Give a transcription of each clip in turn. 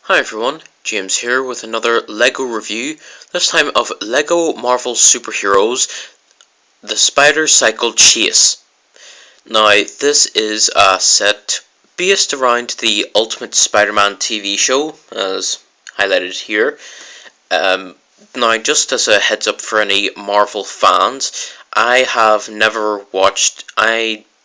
Hi everyone, James here with another LEGO review, this time of LEGO Marvel Superheroes, the Spider Cycle Chase. Now, this is a set based around the Ultimate Spider-Man TV show, as highlighted here. Now, just as a heads up for any Marvel fans, I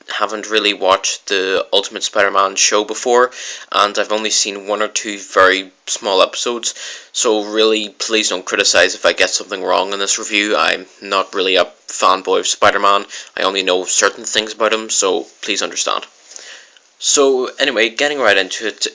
haven't really watched the Ultimate Spider-Man show before, and I've only seen one or two very small episodes, so really please don't criticize if I get something wrong in this review. I'm not really a fanboy of Spider-Man, I only know certain things about him, so please understand. So anyway, getting right into it,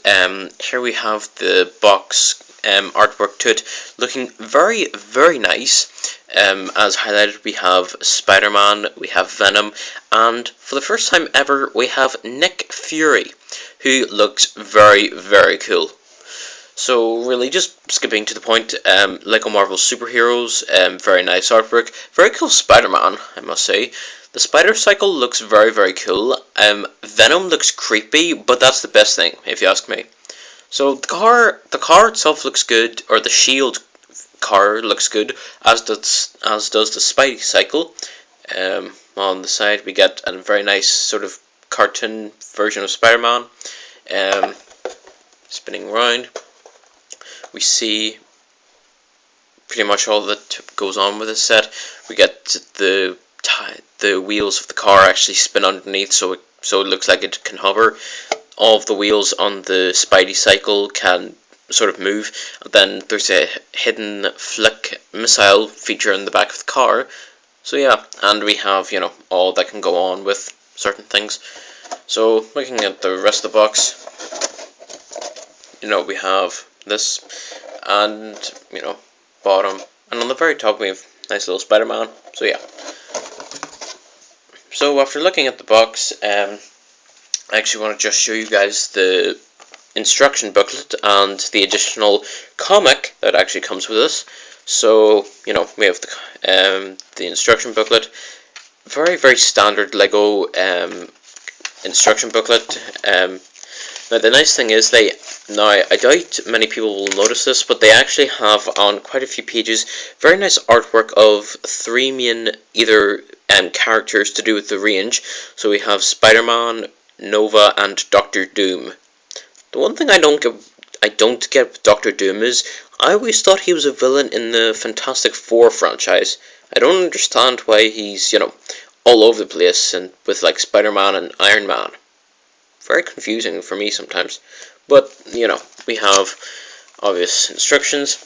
here we have the box artwork to it, looking very, very nice. As highlighted, we have Spider-Man, we have Venom, and for the first time ever, we have Nick Fury, who looks very, very cool. So really, just skipping to the point, LEGO Marvel Superheroes, very nice artwork, very cool Spider-Man, I must say. The Spider Cycle looks very, very cool. Venom looks creepy, but that's the best thing, if you ask me. So the car itself looks good, or the Shield car looks good, as does the Spidey Cycle. On the side, we get a very nice sort of cartoon version of Spider-Man. Spinning around, we see pretty much all that goes on with this set. We get the wheels of the car actually spin underneath, so it looks like it can hover. All of the wheels on the Spidey Cycle can sort of move. And then there's a hidden flick missile feature in the back of the car. So yeah, and we have, all that can go on with certain things. So looking at the rest of the box, we have this, and bottom, and on the very top we have nice little Spider-Man. So yeah. So after looking at the box, I actually want to just show you guys the instruction booklet and the additional comic that actually comes with this. So we have the instruction booklet, very, very standard LEGO instruction booklet. Now the nice thing is I doubt many people will notice this, but they actually have on quite a few pages very nice artwork of three main either characters to do with the range. So we have Spider-Man, Nova, and Doctor Doom. The one thing I don't get with Doctor Doom is I always thought he was a villain in the Fantastic Four franchise. I don't understand why he's all over the place and with like Spider-Man and Iron Man. Very confusing for me sometimes. But, we have obvious instructions.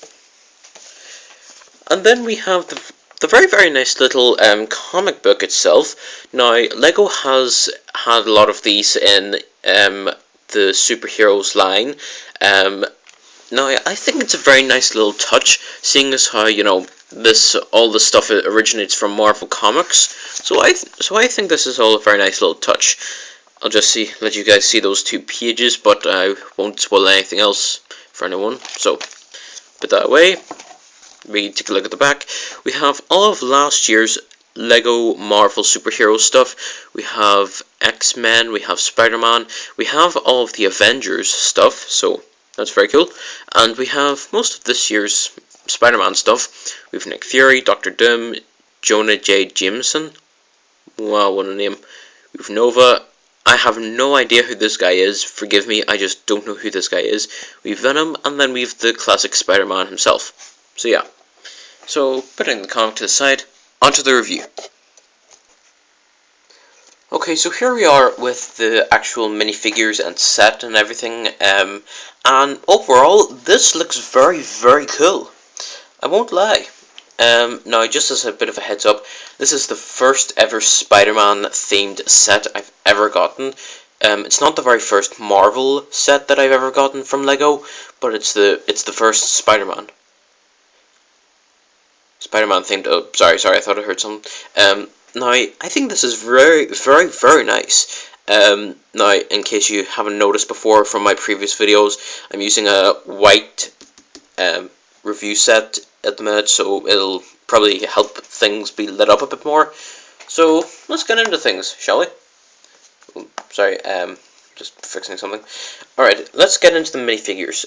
And then we have the very, very nice little comic book itself. Now, LEGO has had a lot of these in the superheroes line. Now, I think it's a very nice little touch, seeing as how, all this stuff originates from Marvel Comics. So I think this is all a very nice little touch. I'll just let you guys see those two pages, but I won't spoil anything else for anyone. So, put that away. We take a look at the back. We have all of last year's LEGO Marvel superhero stuff. We have X-Men, we have Spider-Man, we have all of the Avengers stuff, so that's very cool. And we have most of this year's Spider-Man stuff. We have Nick Fury, Doctor Doom, Jonah J. Jameson. Wow, what a name. We have Nova. I have no idea who this guy is. Forgive me, I just don't know who this guy is. We have Venom, and then we have the classic Spider-Man himself. So yeah. So, putting the comic to the side, onto the review. Okay, so here we are with the actual minifigures and set and everything, and overall, this looks very, very cool. I won't lie. Now, just as a bit of a heads up, this is the first ever Spider-Man themed set I've ever gotten. It's not the very first Marvel set that I've ever gotten from LEGO, but it's the first Spider-Man themed. Oh, sorry, I thought I heard something. Now, I think this is very, very, very nice. Now, in case you haven't noticed before from my previous videos, I'm using a white review set at the minute, so it'll probably help things be lit up a bit more. So let's get into things, shall we? Ooh, sorry. just fixing something. Alright, let's get into the minifigures.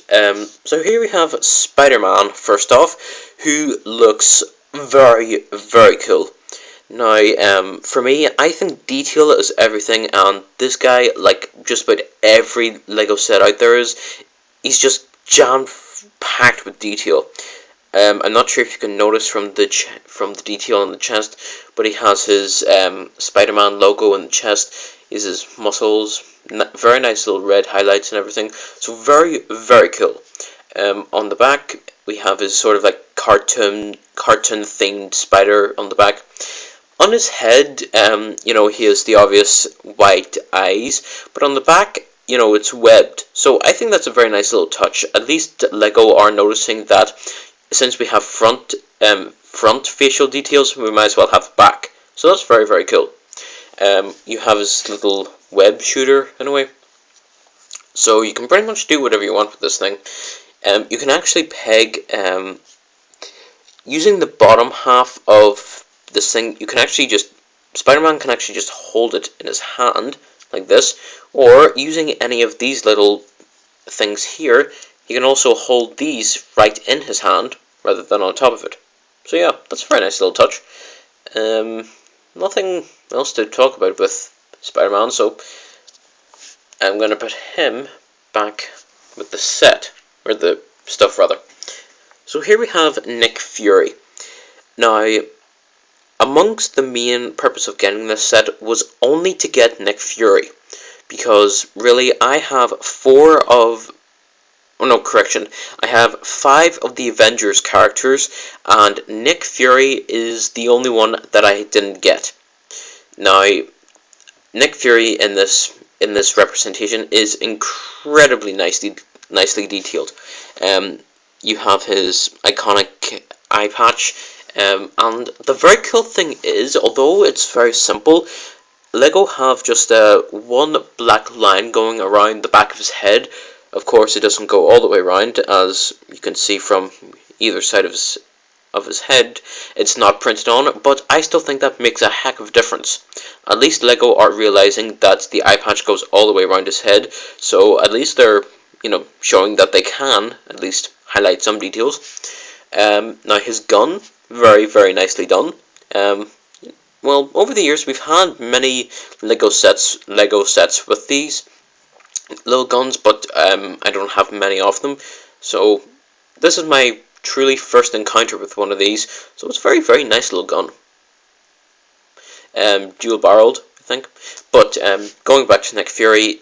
So here we have Spider-Man, first off, who looks very, very cool. Now, for me, I think detail is everything, and this guy, like just about every Lego set out there he's just jam-packed with detail. I'm not sure if you can notice from the detail on the chest, but he has his Spider-Man logo in the chest. He has his muscles, very nice little red highlights and everything. So very, very cool. On the back, we have his sort of like cartoon themed spider on the back. On his head, he has the obvious white eyes, but on the back, it's webbed. So I think that's a very nice little touch. At least Lego are noticing that since we have front facial details, we might as well have back. So that's very, very cool. You have his little web shooter in a way. So you can pretty much do whatever you want with this thing. You can actually peg, using the bottom half of this thing, you can actually Spider-Man can actually just hold it in his hand, like this, or using any of these little things here, he can also hold these right in his hand, rather than on top of it. So yeah, that's a very nice little touch. Nothing else to talk about with Spider-Man, so I'm going to put him back with the set, or the stuff rather. So here we have Nick Fury. Now, amongst the main purpose of getting this set was only to get Nick Fury, because really I have I have 5 of the Avengers characters, and Nick Fury is the only one that I didn't get. Now, Nick Fury in this representation is incredibly nicely detailed. You have his iconic eye patch, and the very cool thing is, although it's very simple, Lego have just one black line going around the back of his head. Of course, it doesn't go all the way around, as you can see from either side of his head. It's not printed on, but I still think that makes a heck of a difference. At least Lego are realizing that the eye patch goes all the way around his head, so at least they're, showing that they can at least highlight some details. Now his gun, very, very nicely done. Well, over the years we've had many Lego sets with these little guns, but I don't have many of them. So this is my truly first encounter with one of these. So it's a very, very nice little gun. Dual barreled, I think. But going back to Nick Fury,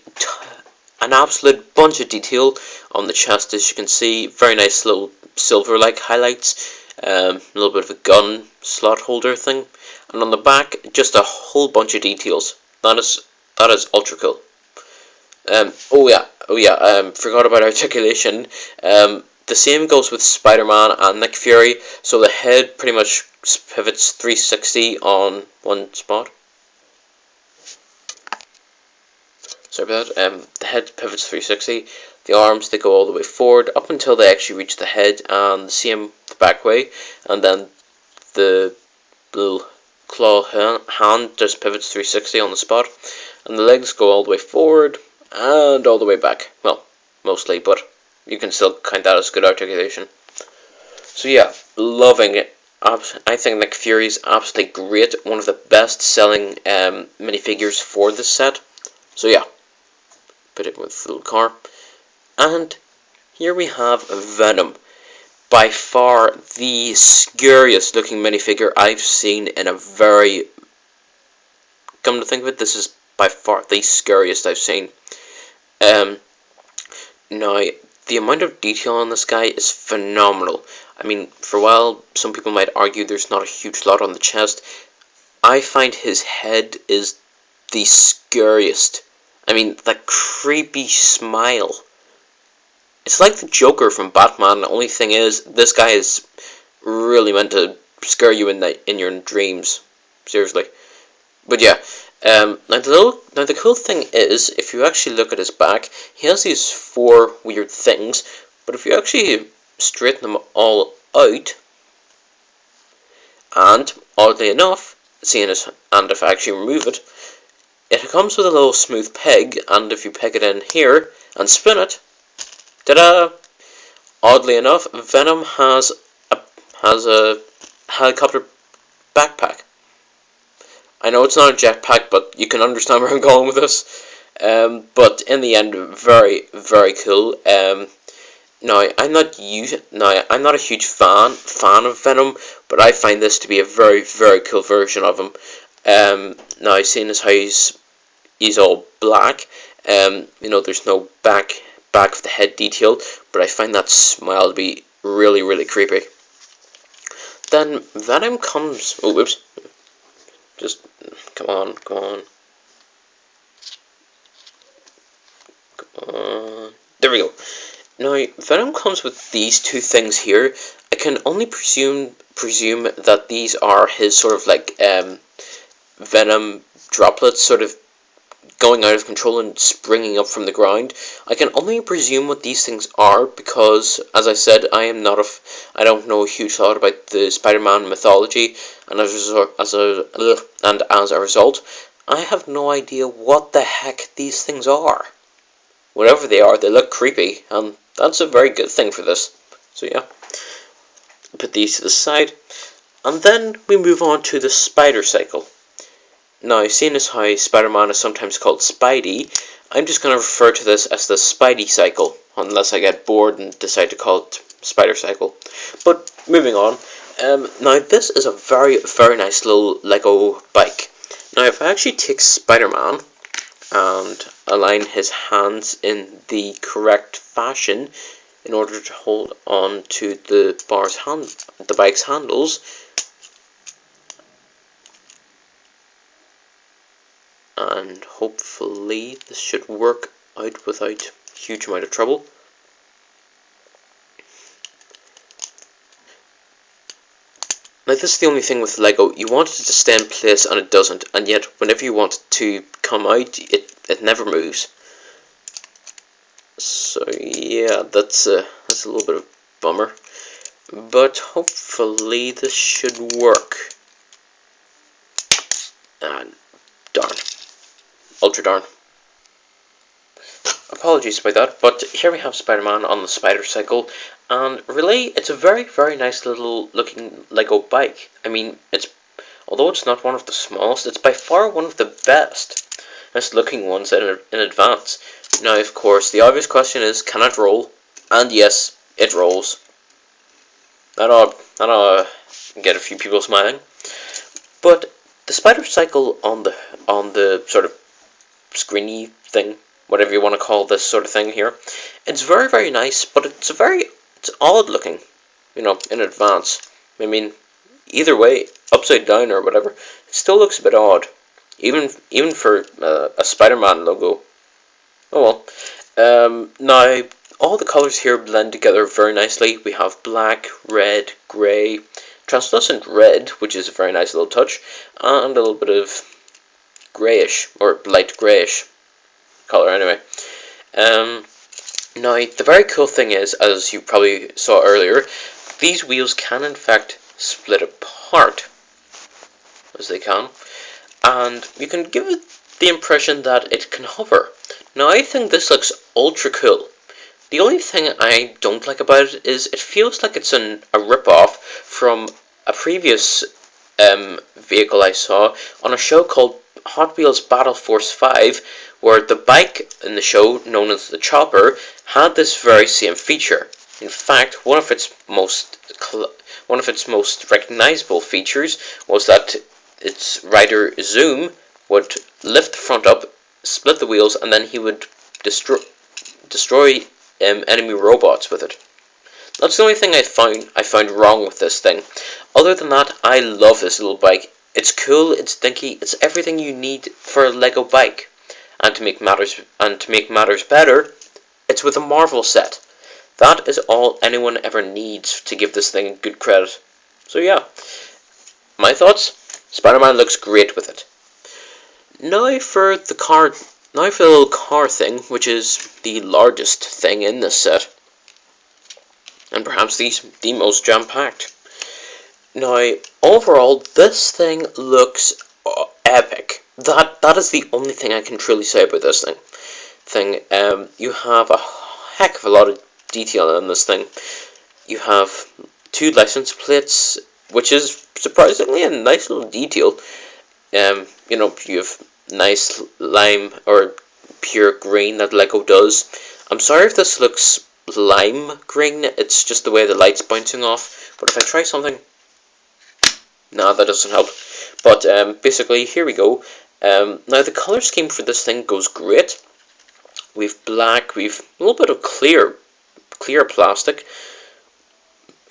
an absolute bunch of detail on the chest, as you can see. Very nice little silver-like highlights. A little bit of a gun slot holder thing, and on the back, just a whole bunch of details. That is ultra cool. Forgot about articulation. The same goes with Spider-Man and Nick Fury. So the head pretty much pivots 360 on one spot. Sorry about that. The head pivots 360. The arms, they go all the way forward up until they actually reach the head, and the same the back way. And then the little claw hand just pivots 360 on the spot. And the legs go all the way forward and all the way back. Well, mostly, but you can still count that as good articulation. So yeah, loving it. I think Nick Fury is absolutely great. One of the best selling minifigures for this set. So yeah, put it with the little car. And here we have Venom. By far the scariest looking minifigure I've seen in a very... Come to think of it, this is by far the scariest I've seen. Now, the amount of detail on this guy is phenomenal. I mean, for a while, some people might argue there's not a huge lot on the chest. I find his head is the scariest. I mean, that creepy smile. It's like the Joker from Batman. The only thing is, this guy is really meant to scare you in your dreams. Seriously. But yeah, now the cool thing is, if you actually look at his back, he has these 4 weird things. But if you actually straighten them all out, and oddly enough, and if I actually remove it, it comes with a little smooth peg, and if you peg it in here and spin it, ta-da! Oddly enough, Venom has a helicopter backpack. I know it's not a jetpack, but you can understand where I'm going with this. But in the end, very, very cool. Now I'm not a huge fan of Venom, but I find this to be a very, very cool version of him. Now seeing as how he's all black, there's no back of the head detail, but I find that smile to be really, really creepy. Then Venom comes. Oh, whoops! Just come on, come on, come on. There we go. Now, Venom comes with these two things here. I can only presume that these are his sort of like venom droplets, sort of going out of control and springing up from the ground. I can only presume what these things are because, as I said, I don't know a huge lot about the Spider-Man mythology, and as a result, I have no idea what the heck these things are. Whatever they are, they look creepy, and that's a very good thing for this. So yeah, put these to the side, and then we move on to the spider cycle. Now, seeing as how Spider-Man is sometimes called Spidey, I'm just going to refer to this as the Spidey cycle, unless I get bored and decide to call it Spider cycle. But moving on, now this is a very, very nice little Lego bike. Now, if I actually take Spider-Man and align his hands in the correct fashion in order to hold on to the bike's handles, and hopefully this should work out without a huge amount of trouble. Now this is the only thing with Lego, you want it to stay in place and it doesn't, and yet whenever you want it to come out, it never moves. So yeah, that's a little bit of a bummer, but hopefully this should work. And darn. Ultra darn. Apologies about that, but here we have Spider-Man on the spider cycle, and really, it's a very, very nice little looking Lego bike. I mean, although it's not one of the smallest, it's by far one of the best looking ones in advance. Now, of course, the obvious question is, can it roll? And yes, it rolls. That ought get a few people smiling. But the spider cycle on the sort of screeny thing, whatever you want to call this sort of thing here, it's very, very nice, but it's odd looking, in advance. I mean, either way, upside down or whatever, it still looks a bit odd, even for a Spider-Man logo. Oh well. Now all the colors here blend together very nicely. We have black, red, grey, translucent red, which is a very nice little touch, and a little bit of greyish, or light greyish color anyway. Now, the very cool thing is, as you probably saw earlier, these wheels can in fact split apart, as they can, and you can give it the impression that it can hover. Now, I think this looks ultra cool. The only thing I don't like about it is it feels like it's a rip-off from a previous vehicle I saw on a show called Hot Wheels Battle Force 5, where the bike in the show, known as the Chopper, had this very same feature. In fact, one of its most recognizable features was that its rider Zoom would lift the front up, split the wheels, and then he would destroy enemy robots with it. That's the only thing I found wrong with this thing. Other than that, I love this little bike. It's cool, it's dinky, it's everything you need for a Lego bike. And to make matters better, it's with a Marvel set. That is all anyone ever needs to give this thing good credit. So yeah, my thoughts, Spider-Man looks great with it. Now for the little car thing, which is the largest thing in this set, and perhaps the most jam-packed. Now, overall, this thing looks epic. that is the only thing I can truly say about this thing. You have a heck of a lot of detail in this thing. You have 2 license plates, which is surprisingly a nice little detail. You have nice lime or pure green that Lego does. I'm sorry if this looks lime green, it's just the way the light's bouncing off. But if I try something, no, that doesn't help. But basically, here we go. Now the color scheme for this thing goes great. We've black, we've a little bit of clear plastic.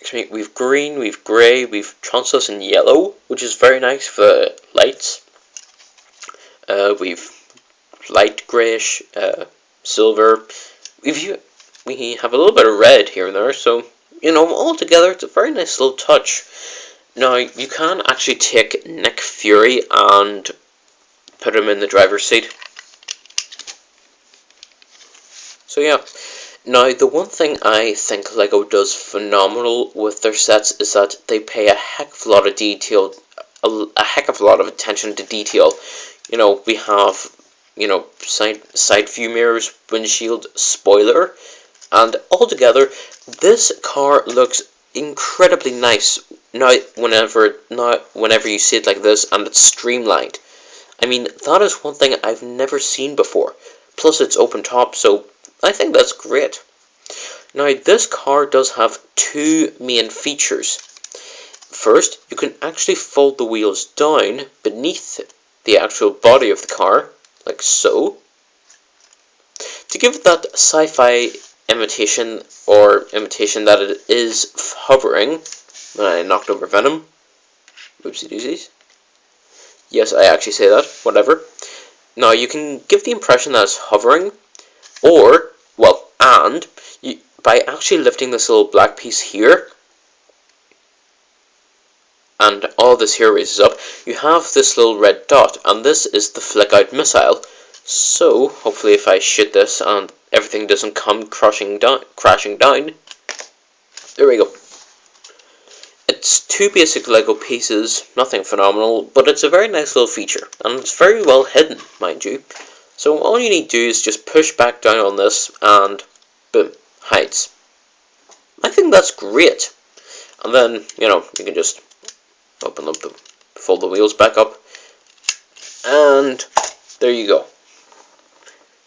Excuse me, we've green, we've grey, we've translucent yellow, which is very nice for the lights. We've light greyish, silver. We have a little bit of red here and there, so all together it's a very nice little touch. Now you can actually take Nick Fury and put him in the driver's seat. So yeah. Now the one thing I think Lego does phenomenal with their sets is that they pay a heck of a lot of detail, a heck of a lot of attention to detail. We have side view mirrors, windshield, spoiler, and altogether this car looks incredibly nice. Whenever you see it like this and it's streamlined, I mean, that is one thing I've never seen before. Plus it's open top, so I think that's great. Now this car does have 2 main features. First, you can actually fold the wheels down beneath the actual body of the car, like so, to give it that sci-fi imitation that it is hovering. I knocked over Venom. Whoopsie doosies. Yes, I actually say that. Whatever. Now you can give the impression that it's hovering, by actually lifting this little black piece here, and all this here raises up, you have this little red dot, and this is the flick out missile. So hopefully if I shoot this and everything doesn't come crashing down, there we go. It's 2 basic Lego pieces, nothing phenomenal, but it's a very nice little feature, and it's very well hidden, mind you. So all you need to do is just push back down on this, and boom, hides. I think that's great. And then, you can just fold the wheels back up, and there you go.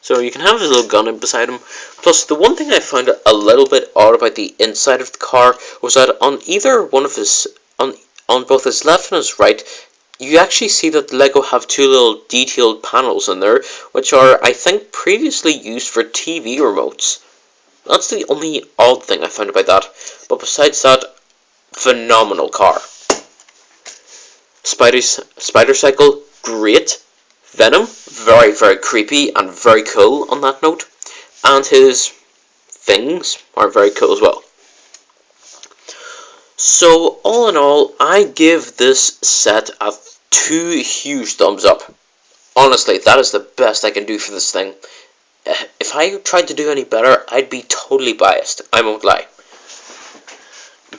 So you can have his little gun beside him. Plus, the one thing I found a little bit odd about the inside of the car was that on either one of his, on both his left and his right, you actually see that Lego have 2 little detailed panels in there, which are, I think, previously used for TV remotes. That's the only odd thing I found about that. But besides that, phenomenal car. Spider Cycle, great. Venom, very, very creepy and very cool on that note. And his things are very cool as well. So, all in all, I give this set a 2 huge thumbs up. Honestly, that is the best I can do for this thing. If I tried to do any better, I'd be totally biased. I won't lie.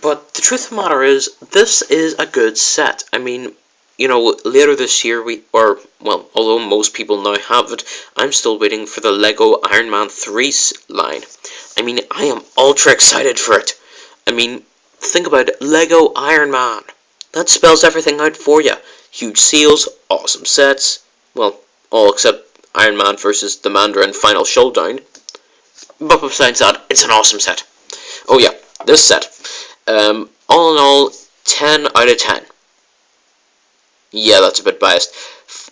But the truth of the matter is, this is a good set. I mean, later this year, although most people now have it, I'm still waiting for the Lego Iron Man 3 line. I mean, I am ultra excited for it. I mean, think about it, Lego Iron Man. That spells everything out for you. Huge seals, awesome sets, well, all except Iron Man versus the Mandarin Final Showdown. But besides that, it's an awesome set. Oh yeah, this set. All in all, 10 out of 10. Yeah, that's a bit biased.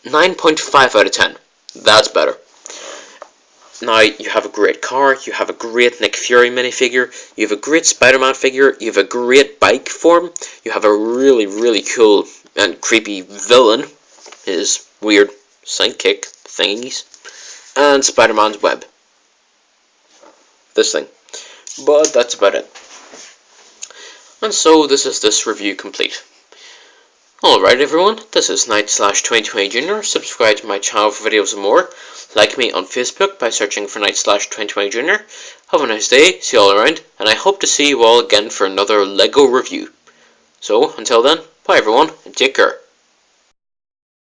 9.5 out of 10. That's better. Now, you have a great car, you have a great Nick Fury minifigure, you have a great Spider-Man figure, you have a great bike form, you have a really, really cool and creepy villain, his weird sidekick thingies, and Spider-Man's web. This thing. But that's about it. And so, this is this review complete. Alright everyone, this is Knight/2020 Junior. Subscribe to my channel for videos and more. Like me on Facebook by searching for Knight/2020 Junior. Have a nice day, see you all around, and I hope to see you all again for another LEGO review. So, until then, bye everyone, and take care.